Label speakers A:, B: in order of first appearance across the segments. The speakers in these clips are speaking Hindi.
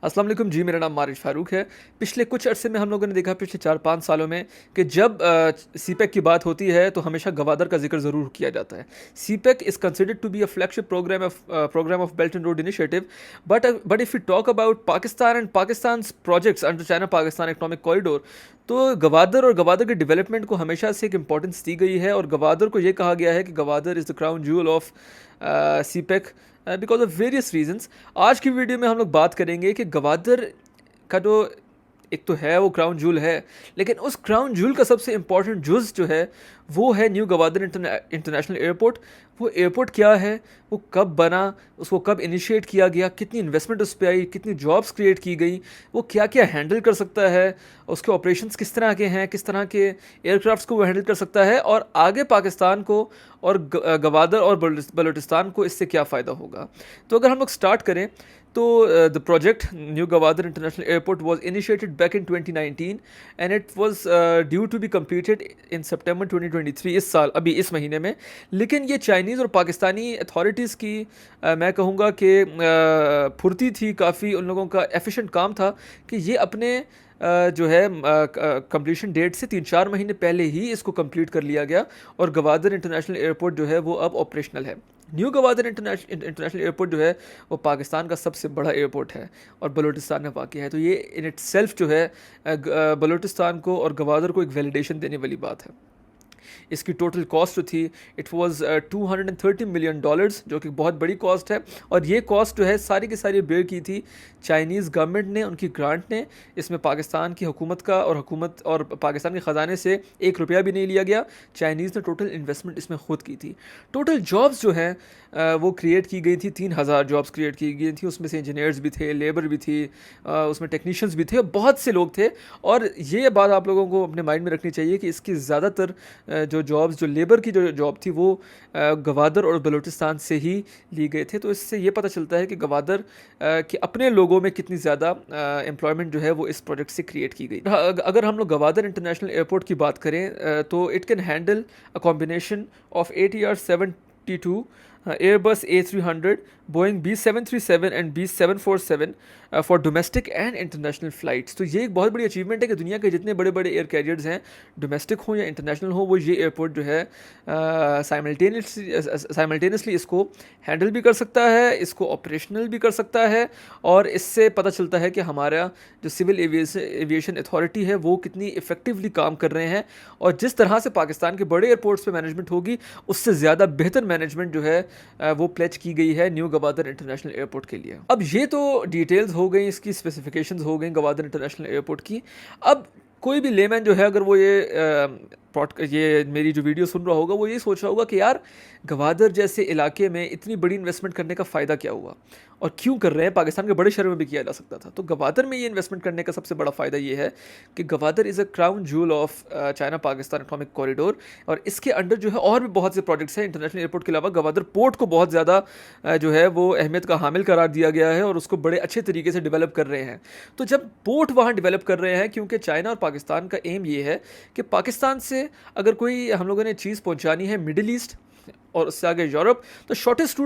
A: अस्सलाम वालेकुम जी, मेरा नाम मारिश फ़ारूक है। पिछले कुछ अरसे में हम लोगों ने देखा पिछले 4-5 सालों में कि जब सीपेक की बात होती है तो हमेशा गवादर का ज़िक्र ज़रूर किया जाता है। CPEC is considered to be a flagship programme of belt and road initiative, but if you talk about Pakistan and Pakistan's projects under China Pakistan economic corridor, तो गवादर और गवादर के डेवलपमेंट को हमेशा से एक इंपॉर्टेंस दी गई है और गवादर को ये कहा गया है कि Gwadar is the crown joule of CPEC because of various reasons. आज की वीडियो में हम लोग बात करेंगे कि गवादर का जो एक तो है वो क्राउन जूल है, लेकिन उस क्राउन जूल का सबसे इंपॉर्टेंट जुज जो है वो है न्यू गवादर इंटरनेशनल एयरपोर्ट। वो एयरपोर्ट क्या है, वो कब बना, उसको कब इनिशिएट किया गया, कितनी इन्वेस्टमेंट उस पर आई, कितनी जॉब्स क्रिएट की गई, वो क्या क्या हैंडल कर सकता है, उसके ऑपरेशंस किस तरह के हैं, किस तरह के एयरक्राफ्ट्स को वो हैंडल कर सकता है और आगे पाकिस्तान को और गवादर और बलूचिस्तान को इससे क्या फ़ायदा होगा। तो अगर हम लोग स्टार्ट करें तो the project new Gwadar international airport was initiated back in 2019 and it was due to be completed in September 2023, इस साल, अभी इस महीने में। लेकिन ये चाइनीज़ और पाकिस्तानी अथॉरिटीज़ की मैं कहूँगा कि फुर्ती थी, काफ़ी उन लोगों का एफिशिएंट काम था कि ये अपने जो है कंप्लीशन डेट से 3-4 महीने पहले ही इसको कंप्लीट कर लिया गया और गवादर इंटरनेशनल एयरपोर्ट जो है वो अब ऑपरेशनल है। न्यू गवादर इंटरनेशनल एयरपोर्ट जो है वो पाकिस्तान का सबसे बड़ा एयरपोर्ट है और बलूचिस्तान में वाक़ है, तो ये इन इट सेल्फ जो है बलूचिस्तान को और गवादर को एक वैलिडेशन देने वाली बात है। इसकी टोटल कॉस्ट जो थी इट वाज $230 मिलियन, जो कि बहुत बड़ी कॉस्ट है और ये कॉस्ट जो है सारी की सारी बेयर की थी चाइनीज़ गवर्नमेंट ने, उनकी ग्रांट ने। इसमें पाकिस्तान की हुकूमत का और पाकिस्तान के ख़जाने से $1 भी नहीं लिया गया। चाइनीज़ ने टोटल इन्वेस्टमेंट इसमें खुद की थी। टोटल जॉब्स जो हैं वो क्रिएट की गई थी, 3000 जॉब्स क्रिएट की गई थी। उसमें से इंजीनियर्स भी थे, लेबर भी थी, उसमें टेक्नीशियंस भी थे, बहुत से लोग थे। और ये बात आप लोगों को अपने माइंड में रखनी चाहिए कि इसकी ज़्यादातर जो जॉब्स, जो लेबर की जो जॉब थी वो गवादर और बलूचिस्तान से ही ली गए थे। तो इससे ये पता चलता है कि गवादर के अपने लोगों में कितनी ज़्यादा एम्प्लॉयमेंट जो है वो इस प्रोजेक्ट से क्रिएट की गई। अगर हम लोग गवादर इंटरनेशनल एयरपोर्ट की बात करें तो it can handle a combination of ATR-72 Airbus A300, Boeing B737 and B747 for domestic and international flights. तो ये एक बहुत बड़ी अचीवमेंट है कि दुनिया के जितने बड़े बड़े एयर कैरियर्स हैं, डोमेस्टिक हो या इंटरनेशनल हो, वो ये एयरपोर्ट जो है साइमल्टेनियसली इसको हैंडल भी कर सकता है, इसको ऑपरेशनल भी कर सकता है। और इससे पता चलता है कि हमारा जो सिविल एविएशन अथॉरिटी है वो कितनी इफ़ेक्टिवली काम कर रहे हैं और जिस तरह से पाकिस्तान के बड़े एयरपोर्ट्स पे मैनेजमेंट होगी उससे ज़्यादा बेहतर मैनेजमेंट जो है वो प्लेज की गई है न्यू गवादर इंटरनेशनल एयरपोर्ट के लिए। अब ये तो डिटेल्स हो गई, इसकी स्पेसिफिकेशंस हो गई गवादर इंटरनेशनल एयरपोर्ट की। अब कोई भी लेमैन जो है अगर वो ये मेरी जो वीडियो सुन रहा होगा वो ये सोच रहा होगा कि यार गवादर जैसे इलाके में इतनी बड़ी इन्वेस्टमेंट करने का फ़ायदा क्या हुआ और क्यों कर रहे हैं, पाकिस्तान के बड़े शहरों में भी किया जा सकता था। तो गवादर में ये इन्वेस्टमेंट करने का सबसे बड़ा फ़ायदा ये है कि Gwadar is a crown joule of China Pakistan economic corridor और इसके अंडर जो है और भी बहुत से प्रोजेक्ट्स हैं। इंटरनेशनल एयरपोर्ट के अलावा गवादर पोर्ट को बहुत ज़्यादा जो है वो अहमियत का हामिल करार दिया गया है और उसको बड़े अच्छे तरीके से डेवलप कर रहे हैं। तो जब पोर्ट वहाँ डेवलप कर रहे हैं, क्योंकि चाइना और पाकिस्तान का एम ये है कि पाकिस्तान से अगर कोई हम लोगों ने चीज़ पहुंचानी है मिडिल ईस्ट और उससे आगे यूरोप, तो शॉर्टेस्ट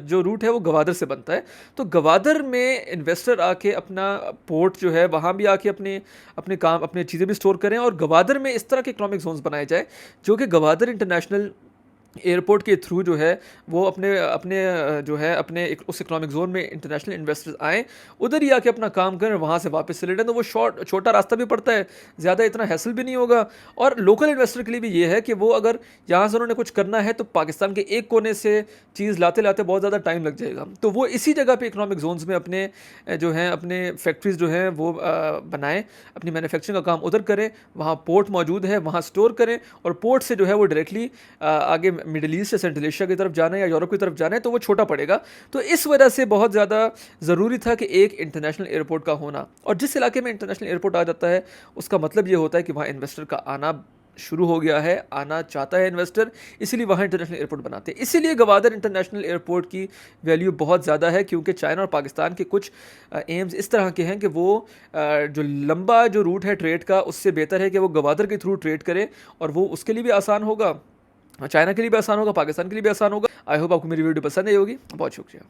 A: जो रूट है वो गवादर से बनता है। तो गवादर में इन्वेस्टर आके अपना पोर्ट जो है वहाँ भी आके अपने चीज़ें भी स्टोर करें और गवादर में इस तरह के इकोनॉमिक जोन्स बनाए जाए जो कि गवादर इंटरनेशनल एयरपोर्ट के थ्रू जो है वो अपने उस इकोनॉमिक जोन में इंटरनेशनल इन्वेस्टर्स आएँ, उधर ही आके अपना काम करें, वहाँ से वापस चले जाएं। तो वो छोटा रास्ता भी पड़ता है, ज़्यादा इतना हैसल भी नहीं होगा। और लोकल इन्वेस्टर के लिए भी ये है कि वो अगर यहाँ से उन्होंने कुछ करना है तो पाकिस्तान के एक कोने से चीज़ लाते लाते बहुत ज़्यादा टाइम लग जाएगा। तो वो इसी जगह पर इकोनॉमिक जोन्स में अपने फैक्ट्रीज जो हैं वो बनाएँ, अपनी मैन्युफैक्चरिंग का काम उधर करें, वहाँ पोर्ट मौजूद है वहाँ स्टोर करें और पोर्ट से जो है वो डायरेक्टली आगे मिडिल ईस्ट या सेंट्रल एशिया की तरफ जाना है या यूरोप की तरफ जाना है तो वो छोटा पड़ेगा। तो इस वजह से बहुत ज़्यादा ज़रूरी था कि एक इंटरनेशनल एयरपोर्ट का होना। और जिस इलाके में इंटरनेशनल एयरपोर्ट आ जाता है उसका मतलब ये होता है कि वहाँ इन्वेस्टर का आना शुरू हो गया है, आना चाहता है इन्वेस्टर, इसीलिए वहाँ इंटरनेशनल एयरपोर्ट बनाते हैं। इसीलिए गवादर इंटरनेशनल एयरपोर्ट की वैल्यू बहुत ज़्यादा है, क्योंकि चाइना और पाकिस्तान के कुछ एम्स इस तरह के हैं कि वो जो लंबा जो रूट है ट्रेड का उससे बेहतर है कि वो गवादर के थ्रू ट्रेड करे और वो उसके लिए भी आसान होगा, चाइना के लिए भी आसान होगा, पाकिस्तान के लिए भी आसान होगा। आई होप आपको मेरी वीडियो पसंद आई होगी। बहुत शुक्रिया।